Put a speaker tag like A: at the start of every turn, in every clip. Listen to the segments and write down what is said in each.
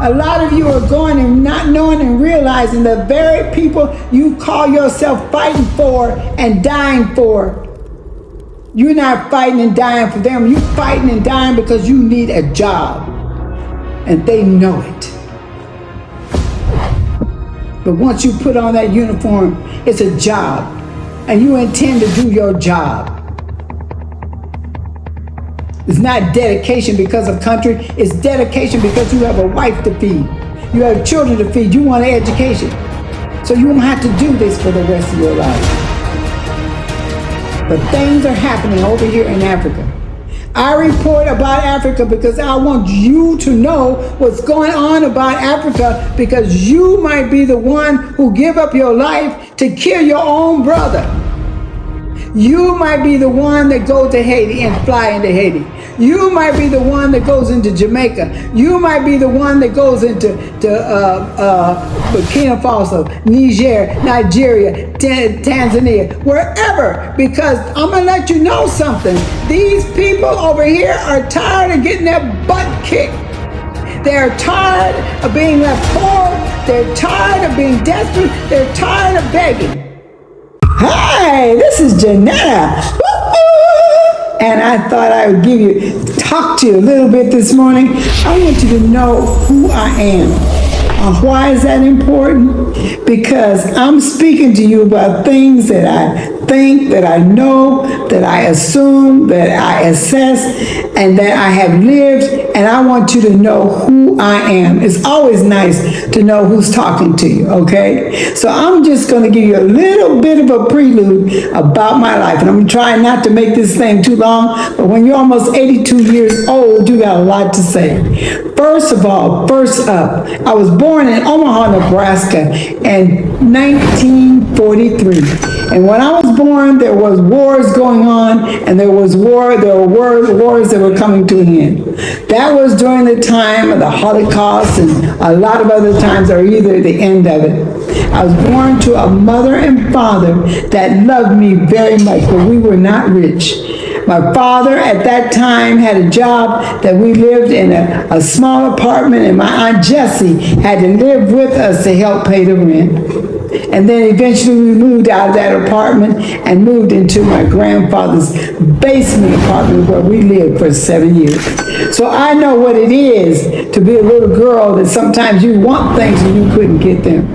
A: A lot of you are going and not knowing and realizing the very people you call yourself fighting for and dying for, you're not fighting and dying for them. You're fighting and dying because you need a job. And they know it. But once you put on that uniform, it's a job. And you intend to do your job. It's not dedication because of country. It's dedication because you have a wife to feed. You have children to feed. You want an education. So you won't have to do this for the rest of your life. But things are happening over here in Africa. I report about Africa because I want you to know what's going on about Africa, because you might be the one who give up your life to kill your own brother. You might be the one that goes to Haiti and fly into Haiti. You might be the one that goes into Jamaica. You might be the one that goes into Burkina Faso, Niger, Nigeria, Tanzania, wherever. Because I'm going to let you know something. These people over here are tired of getting their butt kicked. They're tired of being left poor. They're tired of being desperate. They're tired of begging. Hi, this is Jeanetta. And I thought I would talk to you a little bit this morning. I want you to know who I am. Why is that important? Because I'm speaking to you about things that I think, that I know, that I assume, that I assess, and that I have lived, and I want you to know who I am. It's always nice to know who's talking to you, okay? So I'm just going to give you a little bit of a prelude about my life, and I'm trying not to make this thing too long, but when you're almost 82 years old, you got a lot to say. First up, I was born in Omaha, Nebraska in 1943. And when I was born, there was wars going on, and there were wars that were coming to an end. That was during the time of the Holocaust, and a lot of other times are either the end of it. I was born to a mother and father that loved me very much, but we were not rich. My father at that time had a job that we lived in a small apartment, and my Aunt Jessie had to live with us to help pay the rent. And then eventually we moved out of that apartment and moved into my grandfather's basement apartment where we lived for 7 years. So I know what it is to be a little girl that sometimes you want things and you couldn't get them.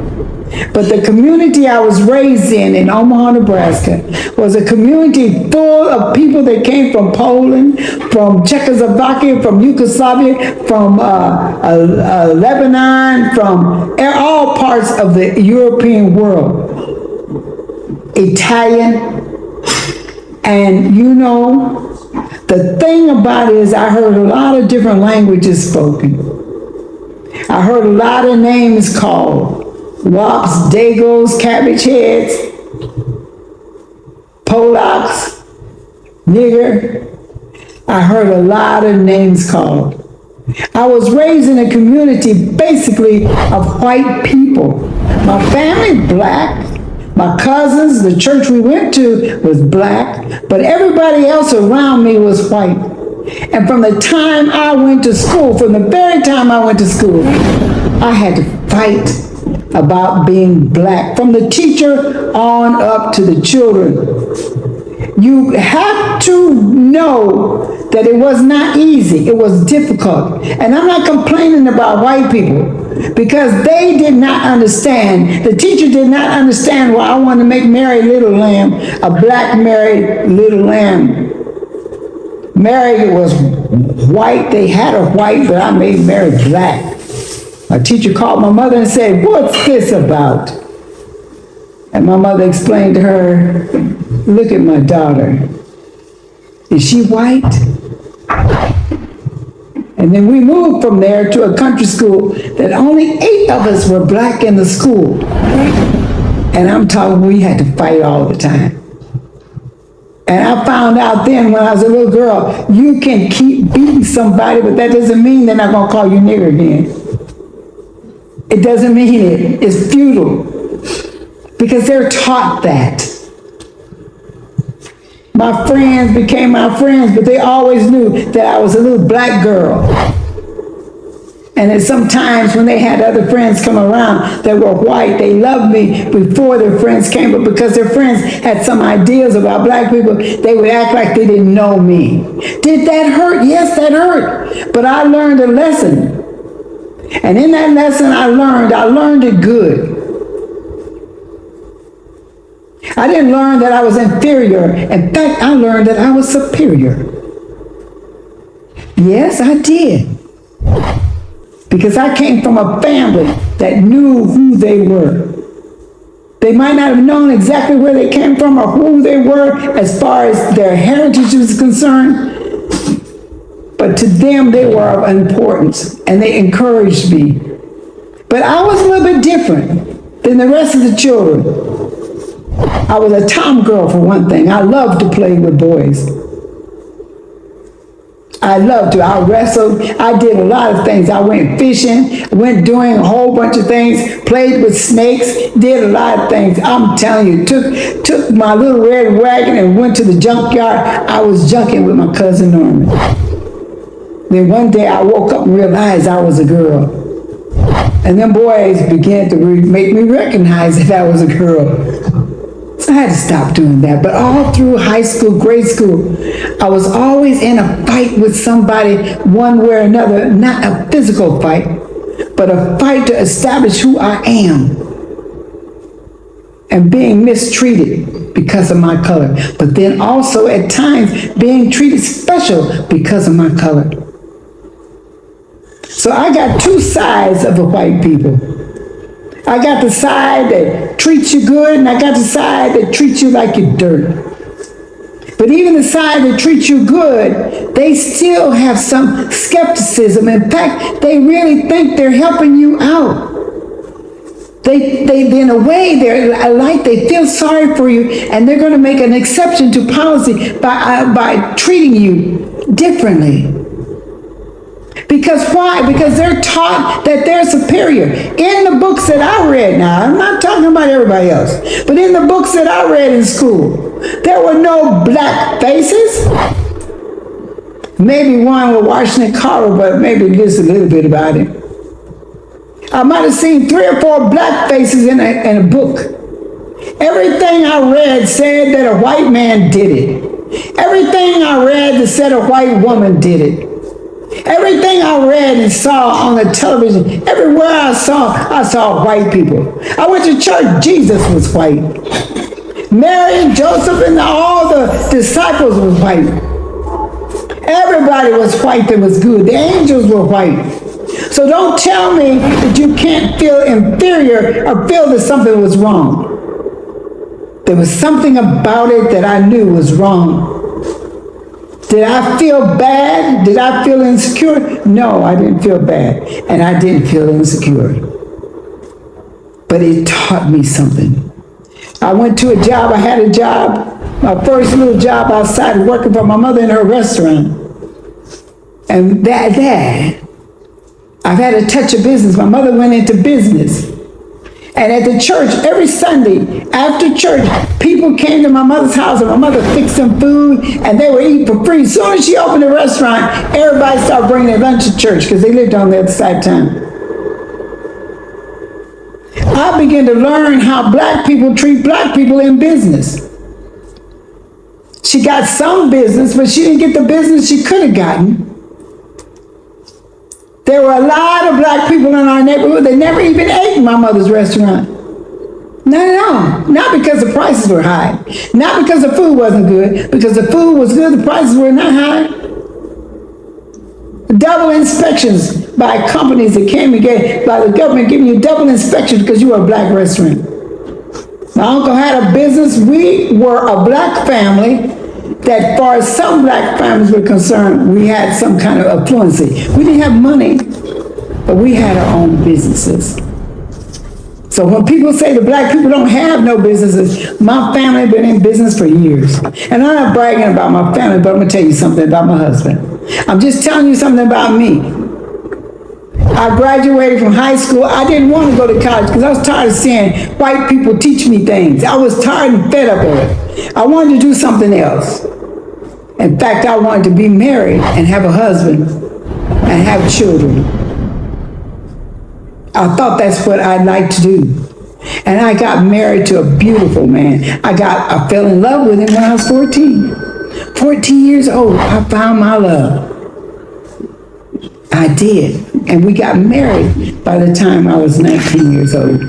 A: But the community I was raised in Omaha, Nebraska, was a community full of people that came from Poland, from Czechoslovakia, from Yugoslavia, from Lebanon, from all parts of the European world. Italian. And you know, the thing about it is I heard a lot of different languages spoken. I heard a lot of names called. Wops, Dagos, Cabbage Heads, Polacks, nigger. I heard a lot of names called. I was raised in a community basically of white people. My family black. My cousins, the church we went to was black, but everybody else around me was white. And from the time I went to school, from the very time I went to school, I had to fight about being black, from the teacher on up to the children. You have to know that it was not easy. It was difficult. And I'm not complaining about white people, because they did not understand. The teacher did not understand why I wanted to make Mary Little Lamb a black Mary Little Lamb. Mary was white. They had her white, but I made Mary black. A teacher called my mother and said, "What's this about?" And my mother explained to her, "Look at my daughter. Is she white?" And then we moved from there to a country school that only 8 of us were black in the school. And I'm talking, we had to fight all the time. And I found out then when I was a little girl, you can keep beating somebody, but that doesn't mean they're not going to call you nigger again. It doesn't mean it. It's futile. Because they're taught that. My friends became my friends, but they always knew that I was a little black girl. And then sometimes when they had other friends come around that were white, they loved me before their friends came, but because their friends had some ideas about black people, they would act like they didn't know me. Did that hurt? Yes, that hurt. But I learned a lesson. And in that lesson I learned it good. I didn't learn that I was inferior. In fact, I learned that I was superior. Yes, I did. Because I came from a family that knew who they were. They might not have known exactly where they came from or who they were as far as their heritage was concerned, but to them they were of importance and they encouraged me. But I was a little bit different than the rest of the children. I was a tomgirl for one thing. I loved to play with boys. I loved to. I wrestled. I did a lot of things. I went fishing, went doing a whole bunch of things, played with snakes, did a lot of things. I'm telling you, took my little red wagon and went to the junkyard. I was junking with my cousin Norman. Then one day I woke up and realized I was a girl. And them boys began to make me recognize that I was a girl. So I had to stop doing that. But all through high school, grade school, I was always in a fight with somebody one way or another. Not a physical fight, but a fight to establish who I am. And being mistreated because of my color. But then also at times being treated special because of my color. So I got two sides of the white people. I got the side that treats you good, and I got the side that treats you like you're dirt. But even the side that treats you good, they still have some skepticism. In fact, they really think they're helping you out. They in a way, they feel sorry for you, and they're going to make an exception to policy by treating you differently. Because why? Because they're taught that they're superior. In the books that I read now, I'm not talking about everybody else, but in the books that I read in school, there were no black faces. Maybe one with Washington Carver, but maybe just a little bit about him. I might have seen 3 or 4 black faces in a book. Everything I read said that a white man did it. Everything I read that said a white woman did it. Everything I read and saw on the television, everywhere I saw white people. I went to church, Jesus was white. Mary and Joseph and all the disciples was white. Everybody was white that was good. The angels were white. So don't tell me that you can't feel inferior or feel that something was wrong. There was something about it that I knew was wrong. Did I feel bad? Did I feel insecure? No, I didn't feel bad. And I didn't feel insecure. But it taught me something. I went to a job. I had a job. My first little job outside working for my mother in her restaurant. And that I've had a touch of business. My mother went into business. And at the church, every Sunday, after church, people came to my mother's house and my mother fixed them food and they would eat for free. As soon as she opened the restaurant, everybody started bringing their lunch to church because they lived on the other side of town. I began to learn how black people treat black people in business. She got some business, but she didn't get the business she could have gotten. There were a lot of black people in our neighborhood that never even ate in my mother's restaurant. Not at all. Not because the prices were high. Not because the food wasn't good. Because the food was good, the prices were not high. Double inspections by companies that came and by the government giving you double inspections because you were a black restaurant. My uncle had a business. We were a black family that, as far as some black families were concerned, we had some kind of affluency. We didn't have money, but we had our own businesses. So when people say the black people don't have no businesses, my family been in business for years. And I'm not bragging about my family, but I'm going to tell you something about my husband. I'm just telling you something about me. I graduated from high school. I didn't want to go to college because I was tired of seeing white people teach me things. I was tired and fed up of it. I wanted to do something else. In fact, I wanted to be married and have a husband and have children. I thought that's what I'd like to do. And I got married to a beautiful man. I fell in love with him when I was 14. 14 years old, I found my love. I did. And we got married by the time I was 19 years old.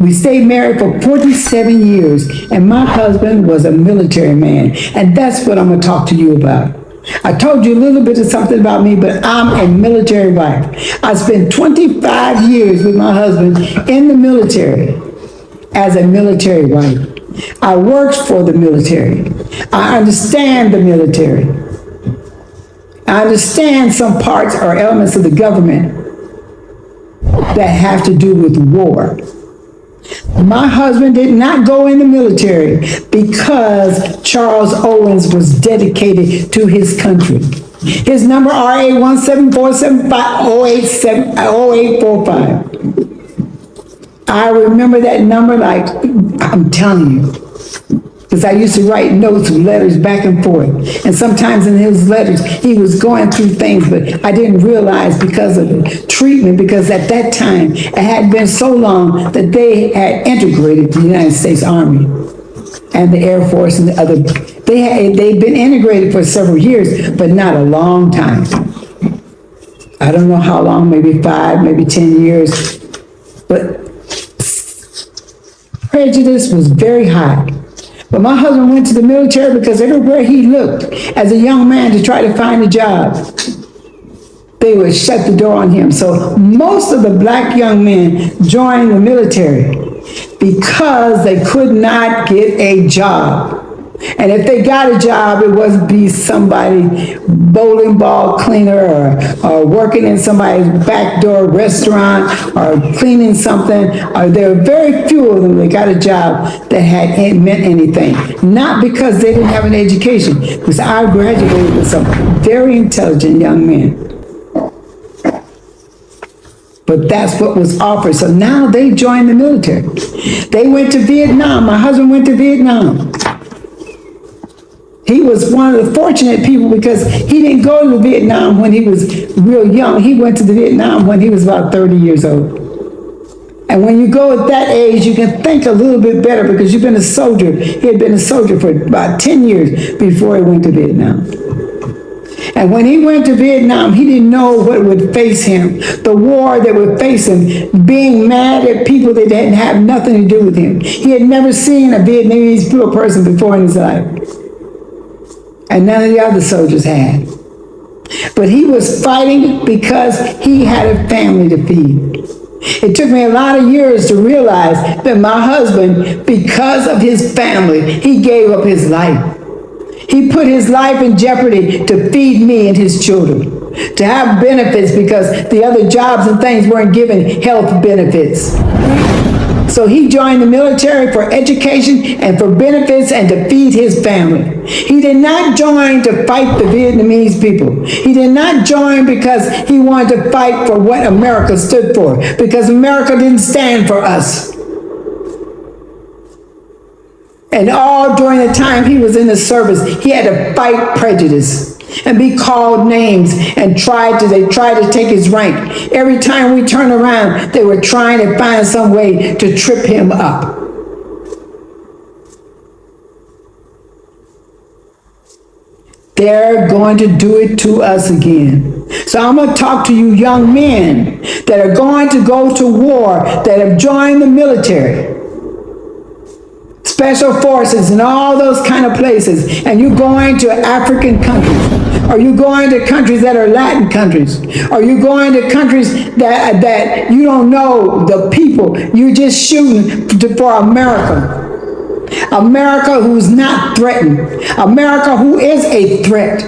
A: We stayed married for 47 years, and my husband was a military man. And that's what I'm going to talk to you about. I told you a little bit of something about me, but I'm a military wife. I spent 25 years with my husband in the military as a military wife. I worked for the military. I understand the military. I understand some parts or elements of the government that have to do with war. My husband did not go in the military because Charles Owens was dedicated to his country. His number RA 174750845. I remember that number like I'm telling you. Because I used to write notes with letters back and forth. And sometimes in his letters, he was going through things, but I didn't realize because of the treatment, because at that time, it had been so long that they had integrated the United States Army and the Air Force and the other. They'd been integrated for several years, but not a long time. I don't know how long, maybe 5, maybe 10 years. But prejudice was very high. But my husband went to the military because everywhere he looked as a young man to try to find a job, they would shut the door on him. So most of the black young men joined the military because they could not get a job. And if they got a job, it was be somebody bowling ball cleaner or working in somebody's back door restaurant or cleaning something. Or there were very few of them that got a job that meant anything. Not because they didn't have an education, because I graduated with some very intelligent young men. But that's what was offered. So now they joined the military. They went to Vietnam. My husband went to Vietnam. He was one of the fortunate people because he didn't go to Vietnam when he was real young. He went to the Vietnam when he was about 30 years old. And when you go at that age, you can think a little bit better because you've been a soldier. He had been a soldier for about 10 years before he went to Vietnam. And when he went to Vietnam, he didn't know what would face him, the war that would face him, being mad at people that didn't have nothing to do with him. He had never seen a Vietnamese person before in his life. And none of the other soldiers had. But he was fighting because he had a family to feed. It took me a lot of years to realize that my husband, because of his family, he gave up his life. He put his life in jeopardy to feed me and his children, to have benefits because the other jobs and things weren't giving health benefits. So he joined the military for education and for benefits and to feed his family. He did not join to fight the Vietnamese people. He did not join because he wanted to fight for what America stood for, because America didn't stand for us. And all during the time he was in the service, he had to fight prejudice and be called names and they tried to take his rank. Every time we turned around, they were trying to find some way to trip him up. They're going to do it to us again. So I'm going to talk to you young men that are going to go to war, that have joined the military, special forces and all those kind of places, and you're going to African countries, or you're going to countries that are Latin countries, or you're going to countries that you don't know the people. You're just shooting for America. America who's not threatened. America who is a threat.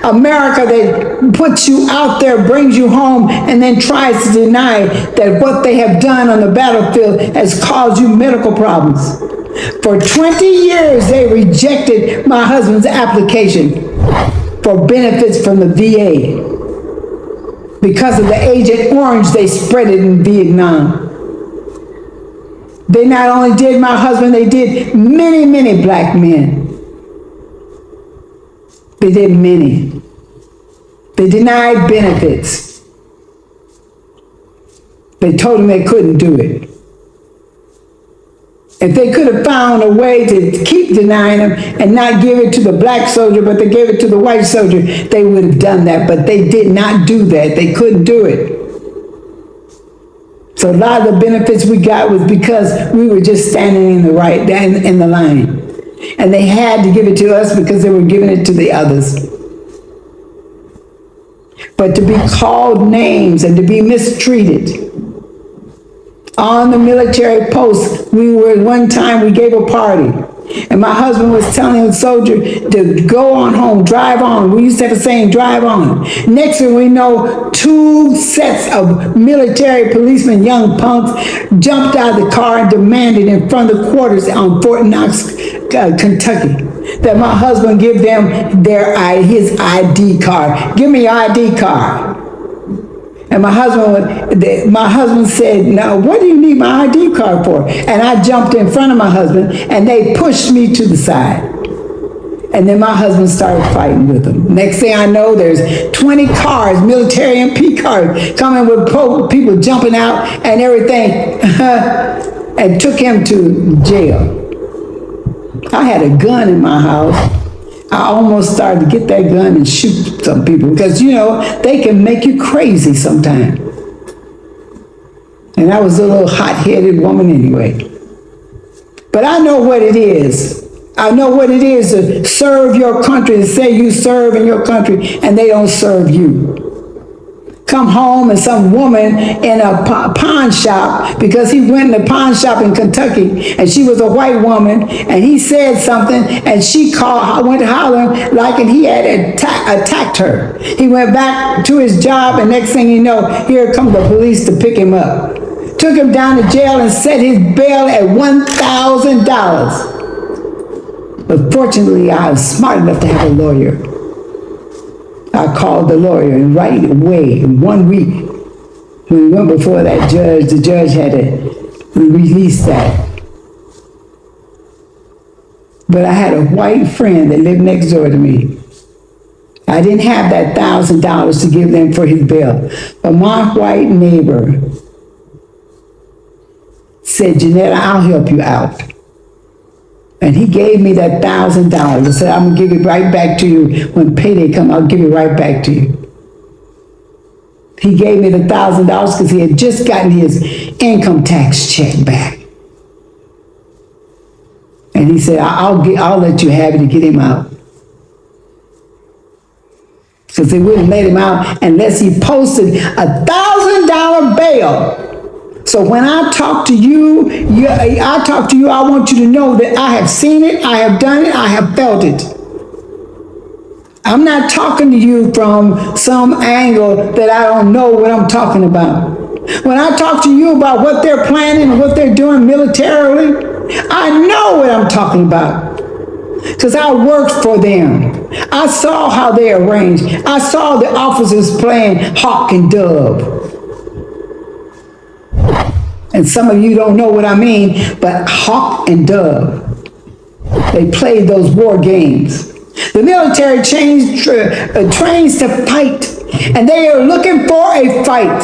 A: America that puts you out there, brings you home, and then tries to deny that what they have done on the battlefield has caused you medical problems. For 20 years, they rejected my husband's application for benefits from the VA. Because of the Agent Orange, they spread it in Vietnam. They not only did my husband, they did many, many black men. They did many. They denied benefits. They told them they couldn't do it. If they could have found a way to keep denying them and not give it to the black soldier, but they gave it to the white soldier, they would have done that. But they did not do that. They couldn't do it. So a lot of the benefits we got was because we were just standing in the line. And they had to give it to us because they were giving it to the others. But to be called names and to be mistreated. On the military post, one time we gave a party, and my husband was telling the soldier to go on home, drive on. We used to have a saying, drive on. Next thing we know, 2 sets of military policemen, young punks, jumped out of the car and demanded in front of the quarters on Fort Knox, Kentucky, that my husband give them his ID card. Give me your ID card. And my husband said, "No, what do you need my ID card for?" And I jumped in front of my husband, and they pushed me to the side. And then my husband started fighting with them. Next thing I know, there's 20 cars, military MP cars, coming with people jumping out and everything, and took him to jail. I had a gun in my house. I almost started to get that gun and shoot some people because, they can make you crazy sometimes. And I was a little hot-headed woman anyway. But I know what it is. I know what it is to serve your country, to say you serve in your country and they don't serve you. Come home and some woman in a pawn shop, because he went in a pawn shop in Kentucky and she was a white woman, and he said something and she went hollering like he had attacked her. He went back to his job, and next thing you know, here come the police to pick him up. Took him down to jail and set his bail at $1,000. But fortunately, I was smart enough to have a lawyer. I called the lawyer, and right away, in 1 week, when we went before that judge, the judge had to release that. But I had a white friend that lived next door to me. I didn't have that $1,000 to give them for his bail. But my white neighbor said, "Jeanetta, I'll help you out." And he gave me that $1,000. I said, "I'm going to give it right back to you. When payday comes, I'll give it right back to you." He gave me the $1,000 because he had just gotten his income tax check back. And he said, I'll let you have it to get him out. Because they wouldn't let him out unless he posted $1,000 bail. So when I talk to you, I want you to know that I have seen it, I have done it, I have felt it. I'm not talking to you from some angle that I don't know what I'm talking about. When I talk to you about what they're planning and what they're doing militarily, I know what I'm talking about. Because I worked for them. I saw how they arranged. I saw the officers playing hawk and dove. And some of you don't know what I mean, but hawk and dove. They played those war games. The military trains to fight, and they are looking for a fight.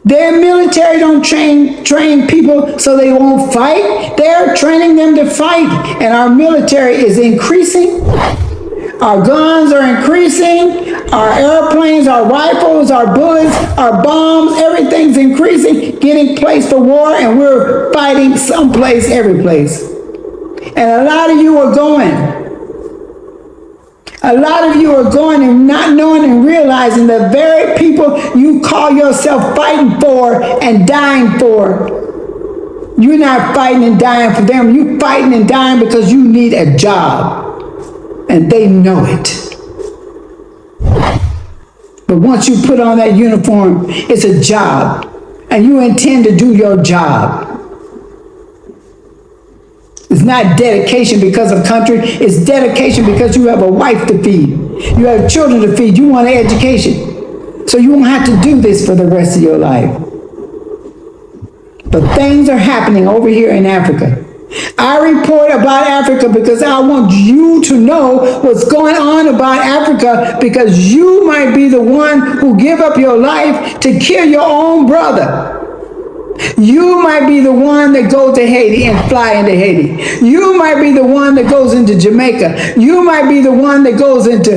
A: Their military don't train people so they won't fight. They're training them to fight, and our military is increasing. Our guns are increasing, our airplanes, our rifles, our bullets, our bombs, everything's increasing, getting placed for war, and we're fighting someplace, every place. And a lot of you are going. A lot of you are going and not knowing and realizing the very people you call yourself fighting for and dying for. You're not fighting and dying for them. You're fighting and dying because you need a job. And they know it. But once you put on that uniform, it's a job. And you intend to do your job. It's not dedication because of country. It's dedication because you have a wife to feed. You have children to feed. You want an education. So you won't have to do this for the rest of your life. But things are happening over here in Africa. I report about Africa because I want you to know what's going on about Africa, because you might be the one who give up your life to kill your own brother. You might be the one that goes to Haiti and fly into Haiti. You might be the one that goes into Jamaica. You might be the one that goes into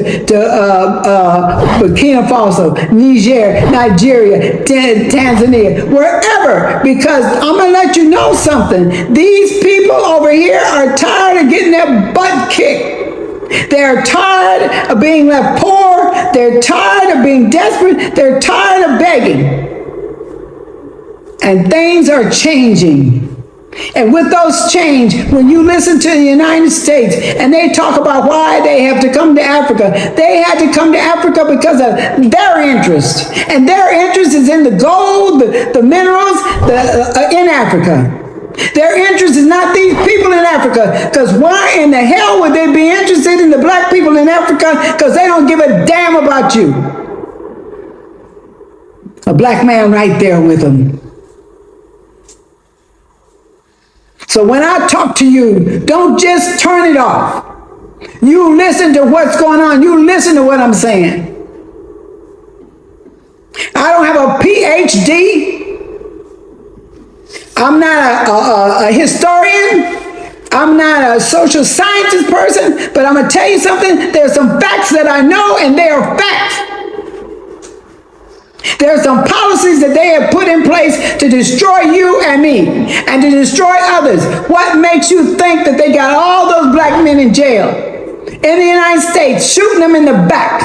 A: Burkina Faso, Niger, Nigeria, Tanzania, wherever, because I'm going to let you know something. These people over here are tired of getting their butt kicked. They're tired of being left poor. They're tired of being desperate. They're tired of begging. And things are changing. And with those change, when you listen to the United States and they talk about why they have to come to Africa, they had to come to Africa because of their interest. And their interest is in the gold, the minerals in Africa. Their interest is not these people in Africa, because why in the hell would they be interested in the black people in Africa? Because they don't give a damn about you. A black man right there with them. So when I talk to you, don't just turn it off. You listen to what's going on. You listen to what I'm saying. I don't have a PhD. I'm not a historian. I'm not a social scientist person, but I'm going to tell you something. There's some facts that I know, and they are facts. There are some policies that they have put in place to destroy you and me and to destroy others. What makes you think that they got all those black men in jail in the United States, shooting them in the back?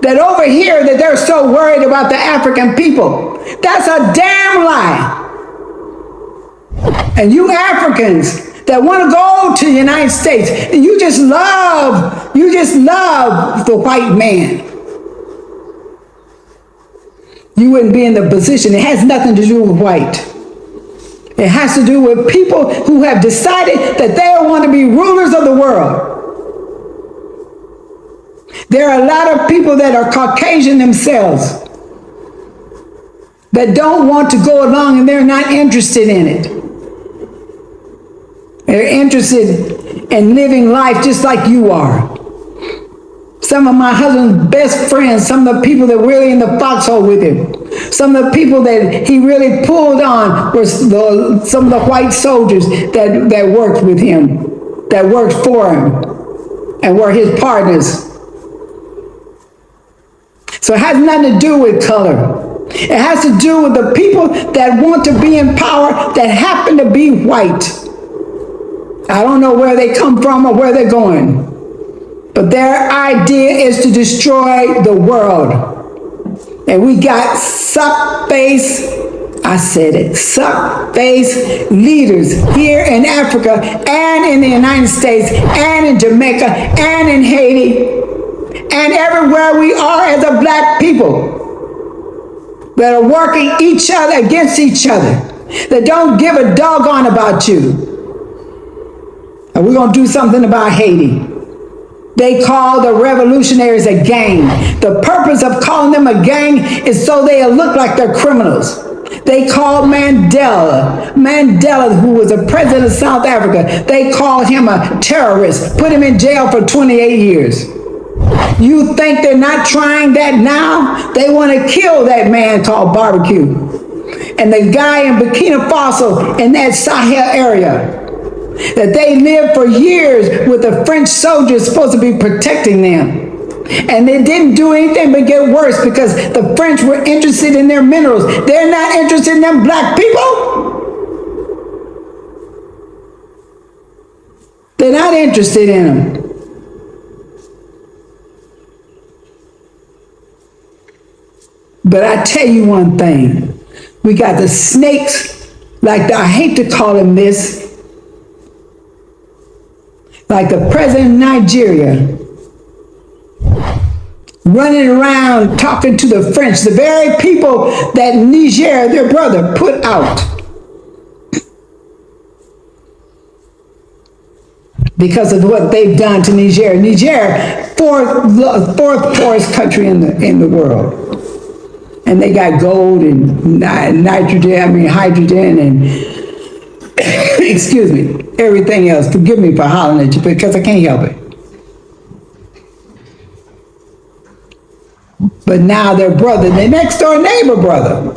A: That over here that they're so worried about the African people. That's a damn lie. And you Africans that want to go to the United States, and you just love the white man. You wouldn't be in the position. It has nothing to do with white. It has to do with people who have decided that they want to be rulers of the world. There are a lot of people that are Caucasian themselves that don't want to go along, and they're not interested in it. They're interested in living life just like you are. Some of my husband's best friends, some of the people that were really in the foxhole with him, some of the people that he really pulled on were some of the white soldiers that worked with him, that worked for him, and were his partners. So it has nothing to do with color. It has to do with the people that want to be in power that happen to be white. I don't know where they come from or where they're going. But their idea is to destroy the world. And we got suck-face, I said it, suck-face leaders here in Africa and in the United States and in Jamaica and in Haiti and everywhere we are as a black people that are working each other against each other, that don't give a doggone about you. And we're going to do something about Haiti. They call the revolutionaries a gang. The purpose of calling them a gang is so they'll look like they're criminals. They called Mandela, who was the president of South Africa, they called him a terrorist, put him in jail for 28 years. You think they're not trying that now? They want to kill that man called Barbecue. And the guy in Burkina Faso in that Sahel area, that they lived for years with the French soldiers supposed to be protecting them. And they didn't do anything but get worse because the French were interested in their minerals. They're not interested in them black people. They're not interested in them. But I tell you one thing. We got the snakes, I hate to call them this, like the president of Nigeria, running around talking to the French, the very people that Niger, their brother, put out. Because of what they've done to Niger. Niger, fourth poorest country in the world. And they got gold and hydrogen and excuse me, everything else. Forgive me for hollering at you because I can't help it. But now their brother, their next door neighbor brother,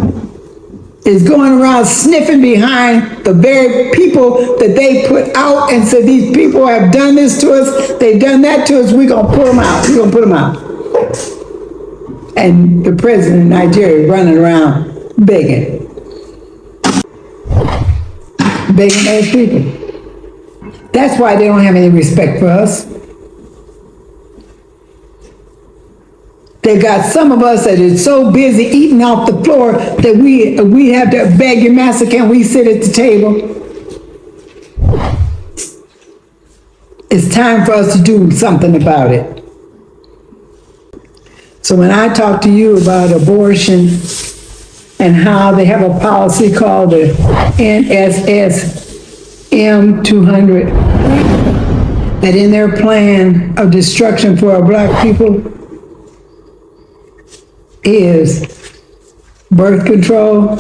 A: is going around sniffing behind the very people that they put out and said, these people have done this to us, they've done that to us, we're going to put them out, we're going to put them out. And the president of Nigeria running around begging those people. That's why they don't have any respect for us. They got some of us that is so busy eating off the floor that we have to beg your master, can we sit at the table? It's time for us to do something about it. So when I talk to you about abortion and how they have a policy called the NSSM 200, that in their plan of destruction for our black people is birth control,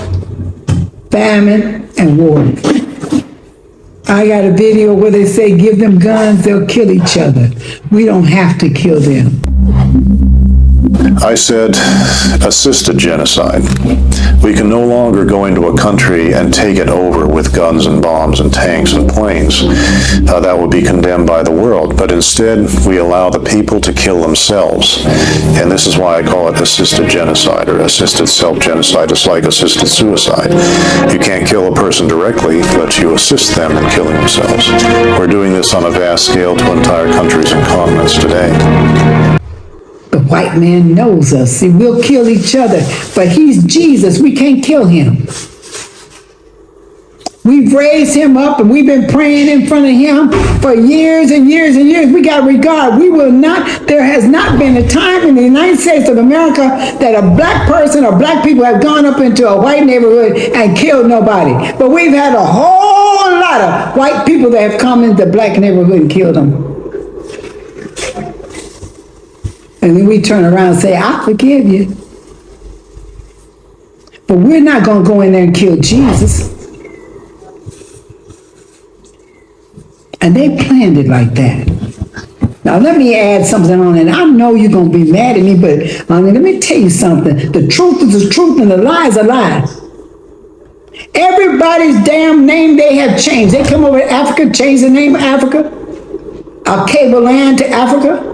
A: famine, and war. I got a video where they say give them guns, they'll kill each other. We don't have to kill them.
B: I said assisted genocide. We can no longer go into a country and take it over with guns and bombs and tanks and planes. That would be condemned by the world. But instead, we allow the people to kill themselves. And this is why I call it assisted genocide or assisted self-genocide. It's like assisted suicide. You can't kill a person directly, but you assist them in killing themselves. We're doing this on a vast scale to entire countries and continents today.
A: The white man knows us. See, we'll kill each other, but he's Jesus. We can't kill him. We've raised him up and we've been praying in front of him for years and years and years. We got regard. We will not, there has not been a time in the United States of America that a black person or black people have gone up into a white neighborhood and killed nobody. But we've had a whole lot of white people that have come into the black neighborhood and killed them. And then we turn around and say, I forgive you. But we're not going to go in there and kill Jesus. And they planned it like that. Now let me add something on it. I know you're going to be mad at me, but let me tell you something. The truth is the truth and the lie is a lie. Everybody's damn name they have changed. They come over to Africa, change the name of Africa. Our cable land to Africa.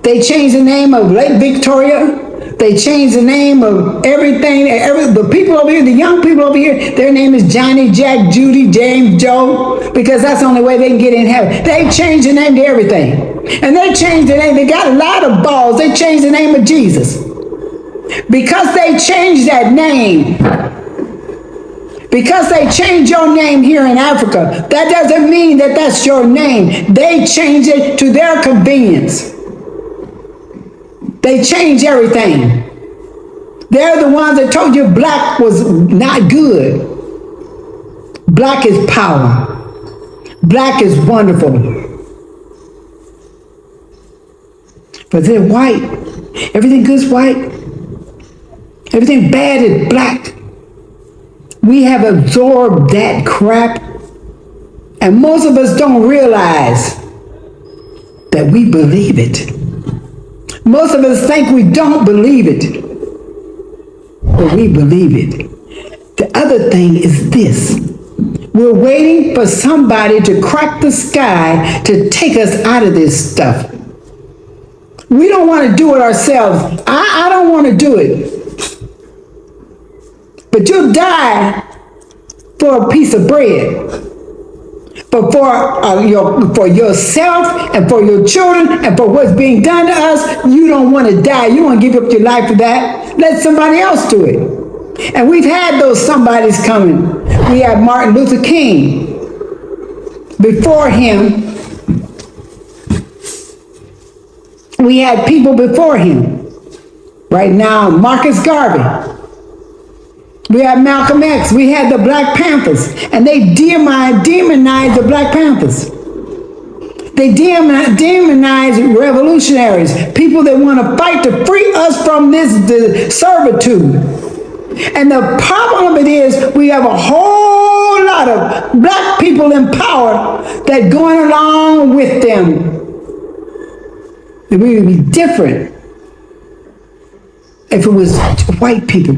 A: They changed the name of Lake Victoria. They changed the name of everything. The people over here, the young people over here, their name is Johnny, Jack, Judy, James, Joe, because that's the only way they can get in heaven. They changed the name to everything. And they changed the name. They got a lot of balls. They changed the name of Jesus. Because they changed that name, because they changed your name here in Africa, that doesn't mean that that's your name. They changed it to their convenience. They changed everything. They're the ones that told you black was not good. Black is power. Black is wonderful. But they're white. Everything good is white. Everything bad is black. We have absorbed that crap. And most of us don't realize that we believe it. Most of us think we don't believe it, but we believe it. The other thing is this. We're waiting for somebody to crack the sky to take us out of this stuff. We don't want to do it ourselves. I don't want to do it. But you'll die for a piece of bread. But for yourself and for your children and for what's being done to us, you don't want to die. You want to give up your life for that. Let somebody else do it. And we've had those somebodies coming. We had Martin Luther King. Before him, we had people before him. Right now, Marcus Garvey. We had Malcolm X. We had the Black Panthers. And they demonized the Black Panthers. They demonized revolutionaries, people that want to fight to free us from this servitude. And the problem of it is we have a whole whole lot of black people in power that going along with them. That we would be different if it was white people.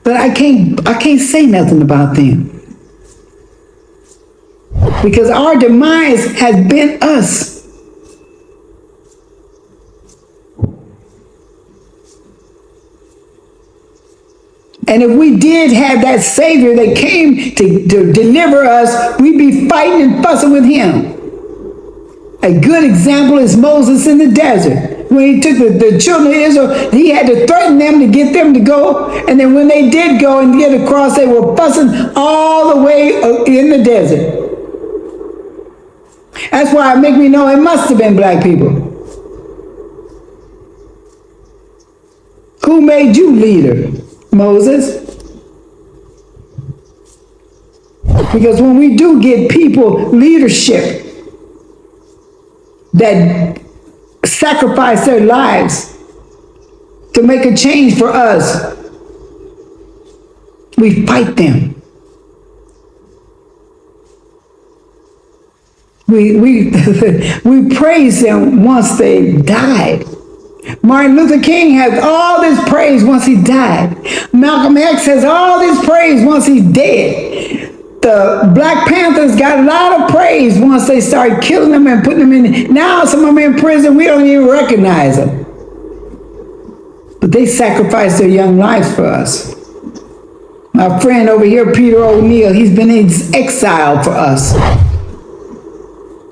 A: But I can't say nothing about them. Because our demise has been us. And if we did have that Savior that came to deliver us, we'd be fighting and fussing with him. A good example is Moses in the desert. When he took the children of Israel, he had to threaten them to get them to go. And then when they did go and get across, they were fussing all the way in the desert. That's why it makes me know it must have been black people. Who made you leader? Moses. Because when we do get people leadership that sacrifice their lives to make a change for us, we fight them. We praise them once they died. Martin Luther King has all this praise once he died. Malcolm X has all this praise once he's dead. The Black Panthers got a lot of praise once they started killing them and putting them in. Now some of them in prison, we don't even recognize them. But they sacrificed their young lives for us. My friend over here, Peter O'Neill, he's been in exile for us.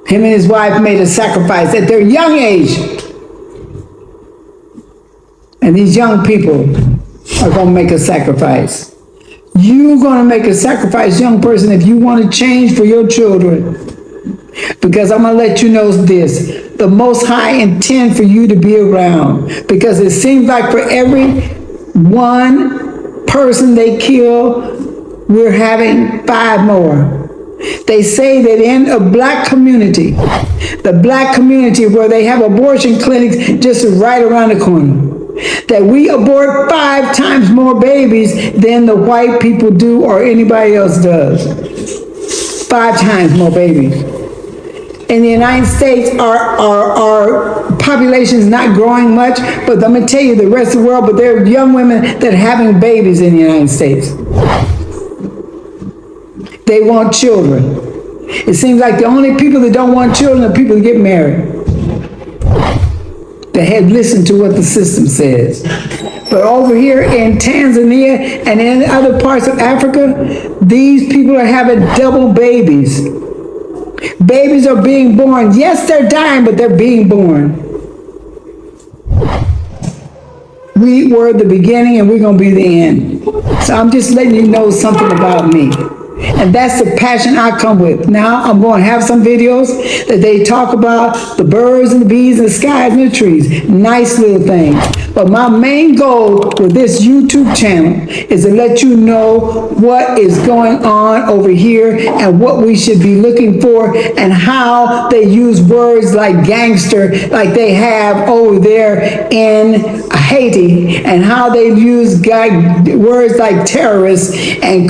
A: Him and his wife made a sacrifice at their young age. And these young people are going to make a sacrifice. You're going to make a sacrifice, young person, if you want to change for your children. Because I'm going to let you know this. The Most High intend for you to be around. Because it seems like for every one person they kill, we're having 5 more. They say that in a black community, the black community where they have abortion clinics just right around the corner, that we abort 5 times more babies than the white people do or anybody else does. 5 times more babies. In the United States, our population is not growing much, but I'm going to tell you the rest of the world, but there are young women that are having babies in the United States. They want children. It seems like the only people that don't want children are people that get married. They had listened to what the system says. But over here in Tanzania and in other parts of Africa, these people are having double babies. Babies are being born. Yes, they're dying, but they're being born. We were the beginning and we're going to be the end. So I'm just letting you know something about me. And that's the passion I come with. Now I'm going to have some videos that they talk about the birds and the bees and the skies and the trees. Nice little things. But my main goal with this YouTube channel is to let you know what is going on over here and what we should be looking for and how they use words like gangster like they have over there in Haiti, and how they use words like terrorists and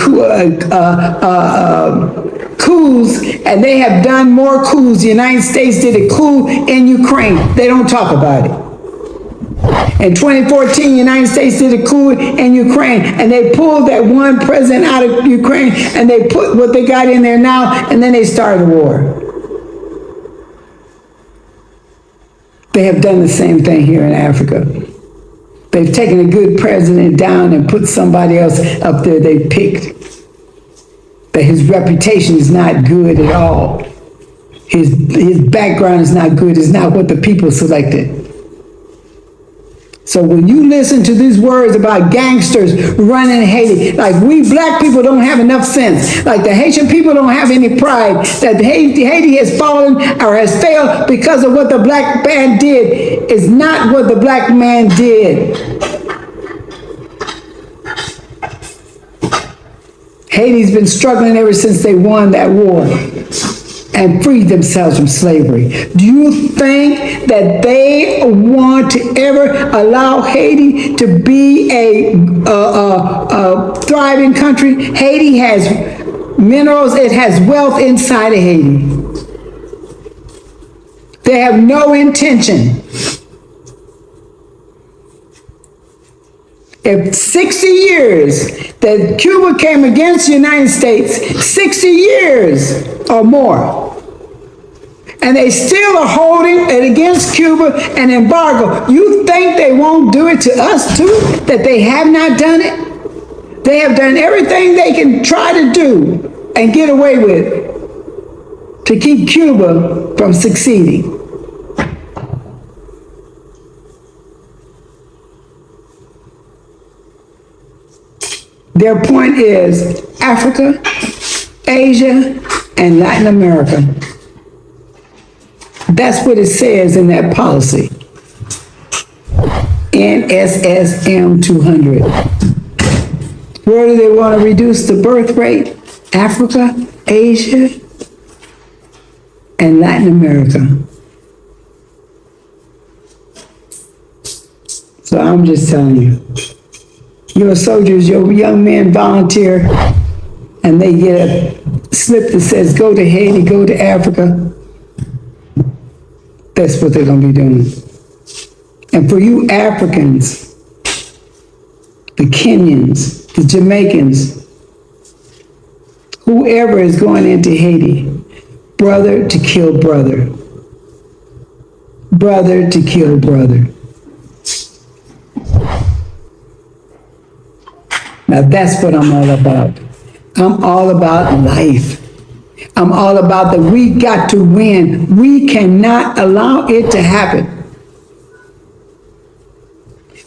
A: coups, and they have done more coups. The United States did a coup in Ukraine. They don't talk about it. In 2014, the United States did a coup in Ukraine, and they pulled that one president out of Ukraine, and they put what they got in there now, and then they started a war. They have done the same thing here in Africa. They've taken a good president down and put somebody else up there they picked. That his reputation is not good at all. His background is not good. It's not what the people selected. So when you listen to these words about gangsters running Haiti, like we black people don't have enough sense, like the Haitian people don't have any pride, that Haiti has fallen or has failed because of what the black man did, is not what the black man did. Haiti's been struggling ever since they won that war and freed themselves from slavery. Do you think that they want to ever allow Haiti to be a thriving country. Haiti has minerals. It has wealth inside of Haiti. They have no intention. If 60 years that Cuba came against the United States, 60 years or more, and they still are holding it against Cuba an embargo, you think they won't do it to us too? That they have not done it? They have done everything they can try to do and get away with to keep Cuba from succeeding. Their point is Africa, Asia, and Latin America. That's what it says in that policy. NSSM 200. Where do they want to reduce the birth rate? Africa, Asia, and Latin America. So I'm just telling you. Your soldiers, your young men volunteer, and they get a slip that says, go to Haiti, go to Africa. That's what they're going to be doing. And for you Africans, the Kenyans, the Jamaicans, whoever is going into Haiti, brother to kill brother. Brother to kill brother. Now that's what I'm all about. I'm all about life. I'm all about that we got to win. We cannot allow it to happen.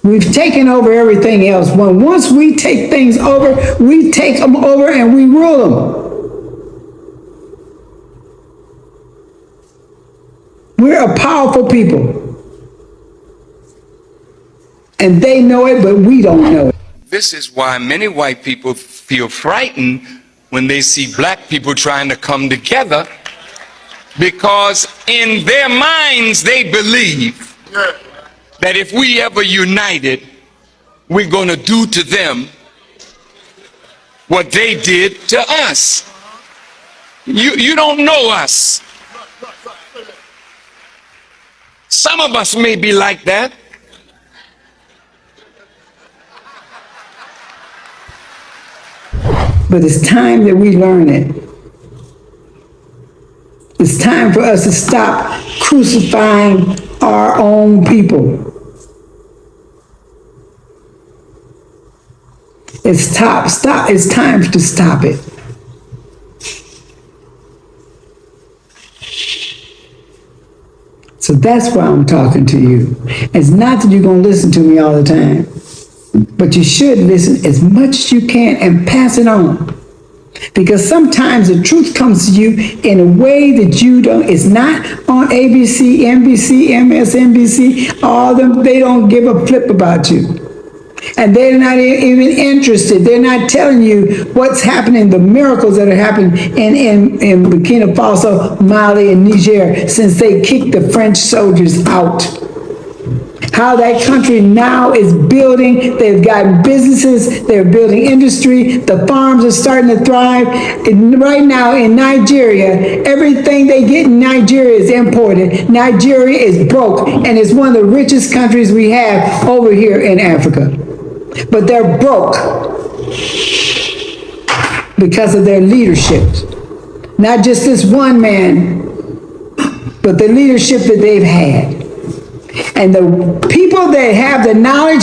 A: We've taken over everything else. Once we take things over, we take them over and we rule them. We're a powerful people. And they know it, but we don't know it.
C: This is why many white people feel frightened when they see black people trying to come together, because in their minds they believe that if we ever united, we're going to do to them what they did to us. You don't know us. Some of us may be like that.
A: But it's time that we learn it. It's time for us to stop crucifying our own people. It's time to stop it. So that's why I'm talking to you. It's not that you're going to listen to me all the time. But you should listen as much as you can and pass it on. Because sometimes the truth comes to you in a way that you don't, it's not on ABC, NBC, MSNBC, all them, they don't give a flip about you. And they're not even interested. They're not telling you what's happening, the miracles that are happening in Burkina Faso, Mali, and Niger since they kicked the French soldiers out. How that country now is building, they've got businesses, they're building industry, the farms are starting to thrive. And right now in Nigeria, everything they get in Nigeria is imported. Nigeria is broke, and it's one of the richest countries we have over here in Africa. But they're broke because of their leadership. Not just this one man, but the leadership that they've had. And the people that have the knowledge,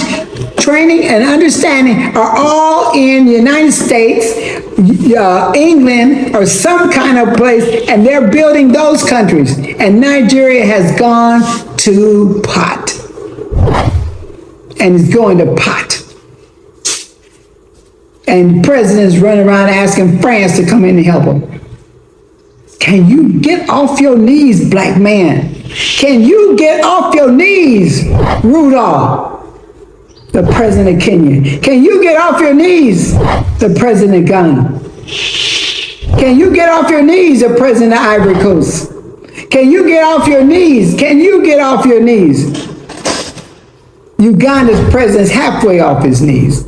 A: training, and understanding are all in the United States, England, or some kind of place, and they're building those countries. And Nigeria has gone to pot. And it's going to pot. And presidents run around asking France to come in and help them. Can you get off your knees, black man? Can you get off your knees, Rudolph, the president of Kenya? Can you get off your knees, the president of Ghana? Can you get off your knees, the president of Ivory Coast? Can you get off your knees? Can you get off your knees? Uganda's president's halfway off his knees.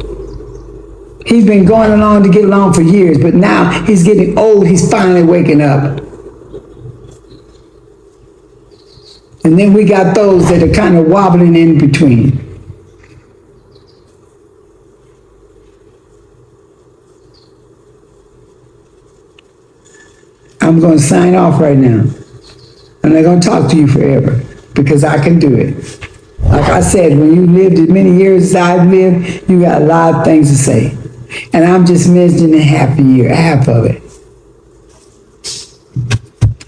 A: He's been going along to get along for years, but now he's getting old, he's finally waking up. And then we got those that are kind of wobbling in between. I'm going to sign off right now. I'm not going to talk to you forever because I can do it. Like I said, when you lived as many years as I've lived, you got a lot of things to say. And I'm just mentioning half of it.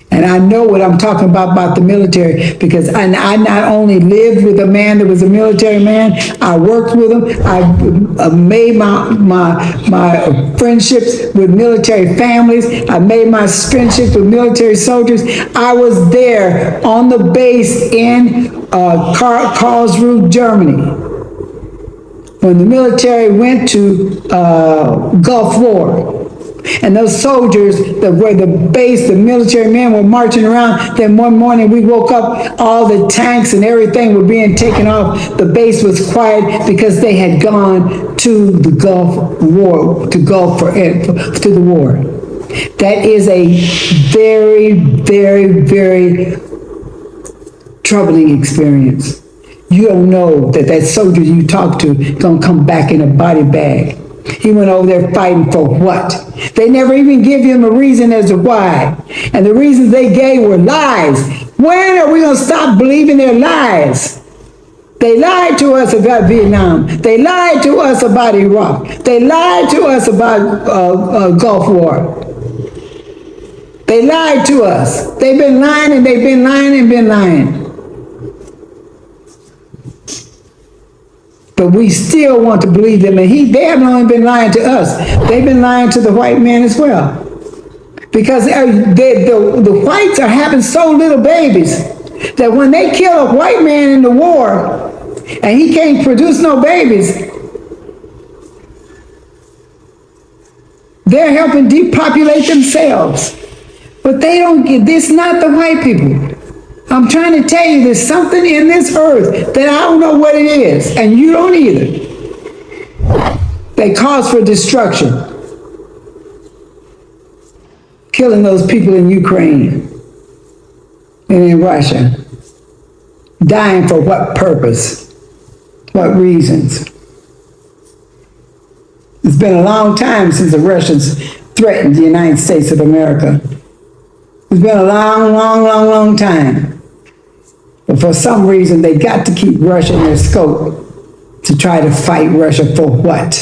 A: And I know what I'm talking about the military, because I not only lived with a man that was a military man, I worked with him, I made my friendships with military families, I made my friendships with military soldiers. I was there on the base in Karlsruhe, Germany, when the military went to Gulf War. And those soldiers that were the base, the military men were marching around. Then one morning we woke up, all the tanks and everything were being taken off. The base was quiet because they had gone to the Gulf War, to the war. That is a very, very, very troubling experience. You don't know that soldier you talk to gonna come back in a body bag. He went over there fighting for what? They never even give him a reason as to why. And the reasons they gave were lies. When are we going to stop believing their lies? They lied to us about Vietnam. They lied to us about Iraq. They lied to us about Gulf War. They lied to us. They've been lying and they've been lying and been lying. But we still want to believe them, and they haven't only been lying to us, they've been lying to the white man as well. Because the whites are having so little babies that when they kill a white man in the war and he can't produce no babies, they're helping depopulate themselves. But they don't get this, not the white people. I'm trying to tell you, there's something in this earth that I don't know what it is, and you don't either. They cause for destruction. Killing those people in Ukraine and in Russia. Dying for what purpose? What reasons? It's been a long time since the Russians threatened the United States of America. It's been a long time. But for some reason, they got to keep Russia in their scope to try to fight Russia for what?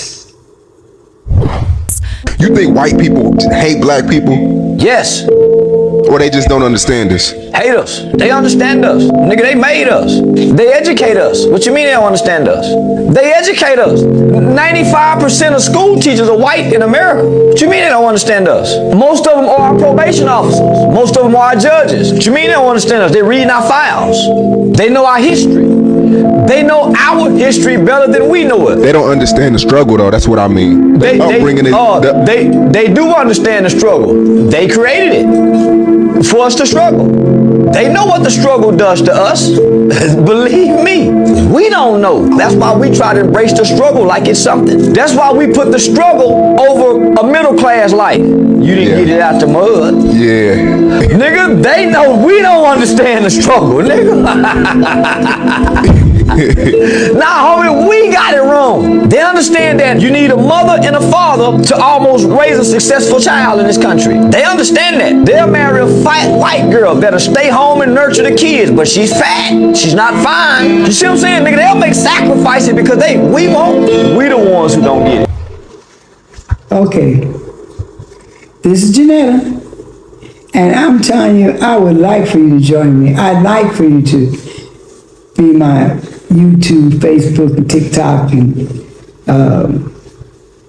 D: You think white people hate black people?
E: Yes.
D: Or they just don't understand this?
E: Hate us. They understand us. Nigga, they made us. They educate us. What you mean they don't understand us? They educate us. 95% of school teachers are white in America. What you mean they don't understand us? Most of them are our probation officers. Most of them are our judges. What you mean they don't understand us? They're reading our files. They know our history. They know our history better than we know it.
D: They don't understand the struggle, though. That's what I mean. They
E: do understand the struggle. They created it for us to struggle. They know what the struggle does to us. Believe me, we don't know. That's why we try to embrace the struggle like it's something. That's why we put the struggle over a middle class life. You didn't get it out the mud.
D: Yeah.
E: Nigga, they know we don't understand the struggle, nigga. Nah, homie, we got it wrong. They understand that you need a mother and a father to almost raise a successful child in this country. They understand that. They'll marry a fat white girl that'll stay home and nurture the kids, but she's fat. She's not fine. You see what I'm saying, nigga? They'll make sacrifices because we won't. We the ones who don't get it.
A: Okay. This is Jeanetta. And I'm telling you, I would like for you to join me. I'd like for you to be my YouTube, Facebook, and TikTok, and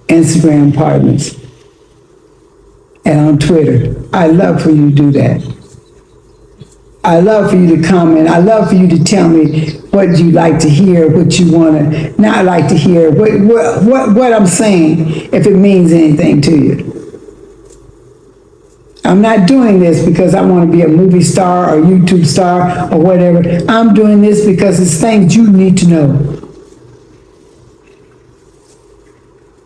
A: Instagram partners, and on Twitter. I'd love for you to do that. I'd love for you to comment. I'd love for you to tell me what you like to hear, what you want to not like to hear, what I'm saying, if it means anything to you. I'm not doing this because I want to be a movie star or YouTube star or whatever. I'm doing this because it's things you need to know.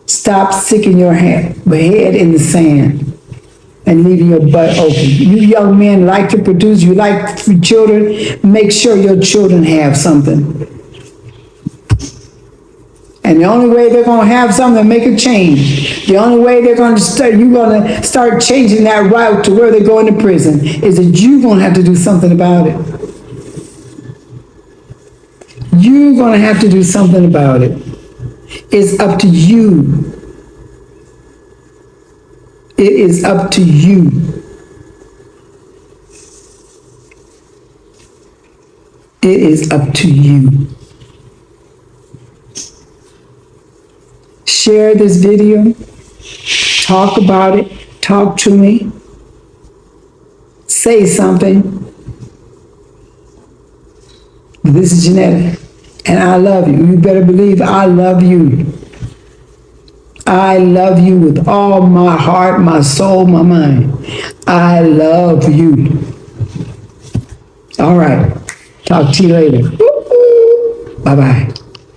A: Stop Stop sticking your head in the sand and leaving your butt open. You young men like to produce, you like children, make sure your children have something. And the only way they're going to have something, make a change. The only way they're going to start, you're going to start changing that route to where they're going to prison, is that you're going to have to do something about it. You're going to have to do something about it. It's up to you. It is up to you. It is up to you. Share this video. Talk about it. Talk to me. Say something. This is Jeanetta, and I love you. You better believe I love you. I love you with all my heart, my soul, my mind. I love you. All right. Talk to you later. Bye-bye.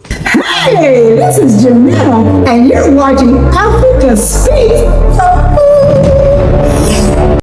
A: Hey, this is Jeanetta, and you're watching Africa Speak.